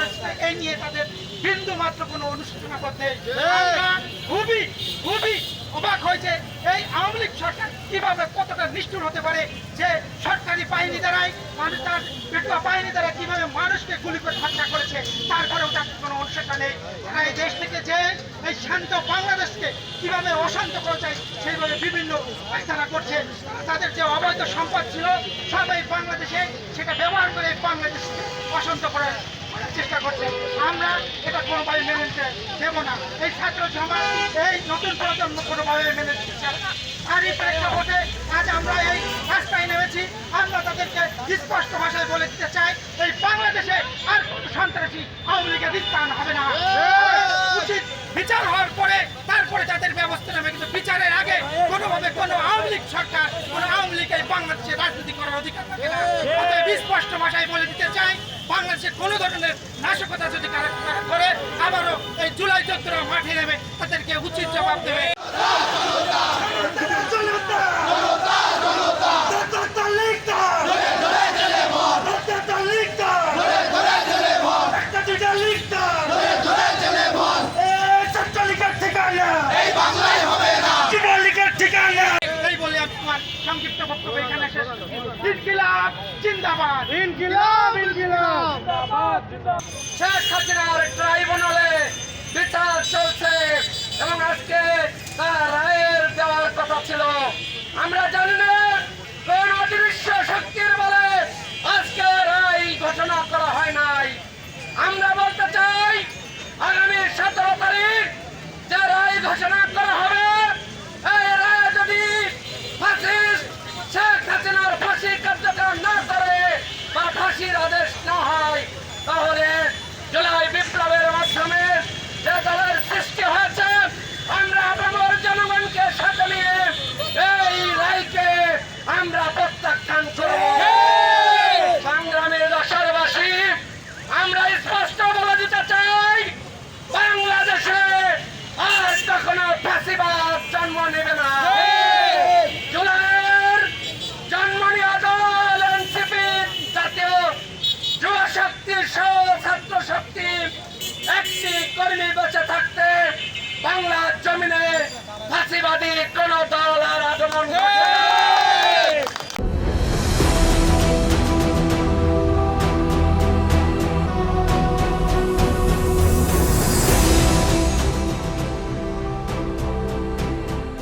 করেছে এই নিয়ে তাদের বিন্দু মাত্র কোনো অনুশোচনা করতে আমরা খুবই খুবই অবাক হয়েছে এই আওয়ামী লীগ সরকার কিভাবে কতটা নিষ্ঠুর হতে পারে যে সরকারি বাহিনী দ্বারাই মানুষ তার পেটুয়া বাহিনী দ্বারা কিভাবে মানুষকে গুলি করে হত্যা করেছে তারপরেও তাদের কোনো অনুশোচনা নেই। তারা এই দেশ থেকে যে এই শান্ত বাংলাদেশকে কিভাবে অশান্ত করা যায় সেইভাবে বিভিন্ন পায়তারা করছে। তাদের যে অবৈধ সম্পদ ছিল সবাই বাংলাদেশে সেটা ব্যবহার করে বাংলাদেশকে অশান্ত করার চেষ্টা করছে। আমরা এটা কোনোভাবে মেনে নিতে দেবো না। এই ছাত্র সমাজ এই নতুন প্রজন্ম কোনোভাবে মেনে নিতে চায় না। আর এই প্রেক্ষাপটে আজ আমরা এই রাস্তায় নেমেছি। আমরা তাদেরকে স্পষ্ট ভাষায় বলে দিতে চাই এই বাংলাদেশে আর কোনো সন্ত্রাসী আওয়ামী লীগের স্থান হবে না। উচিত বিচার হওয়ার পরে তারপরে তাদের ব্যবস্থা নেবে, কিন্তু বিচারের আগে কোনোভাবে কোনো আওয়ামী লীগ সরকার কোনো আওয়ামী লীগ এই বাংলাদেশে রাজনীতি করার অধিকার থাকে না। অতএব স্পষ্ট ভাষায় বলে দিতে চাই বাংলাদেশে কোনো ধরনের নাশকতা যদি কারা করে আবারও এই জুলাই যোদ্ধারা মাঠে নেবে তাদেরকে উচিত জবাব দেবে। এই বলে আমার সংক্ষিপ্ত বক্তব্য এখানে শেষ। ইনকিলাব জিন্দাবাদ, ইনকিলাব ইনকিলাব। শেখ হাসিনার ট্রাইব্যুনালে বিচার চলছে এবং আজকে তার রায়ের দেওয়ার কথা ছিল। আমরা জানি না কোন অদৃশ্য শক্তির বলে আজকে রায় ঘোষণা করা হয় নাই। আমরা বলতে চাই আগামী 17 তারিখ যে রায় ঘোষণা করা হবে এই রায় যদি ফাঁসিস্ট শেখ হাসিনার ফাঁসি কার্যকর না করে বা ফাঁসির আদেশ না হয় তাহলে জুলাই বিপ্লবের মাধ্যমে যে দলের সৃষ্টি হয়েছে আমরা আপামর জনগণকে সাথে নিয়ে এই রায়কে আমরা প্রত্যাখ্যান করব। সংগ্রামের দেশবাসী আমরা স্পষ্ট বলে দিতে চাই বাংলাদেশে আর কখনো ফাঁসিবাদ জন্ম নেবে না।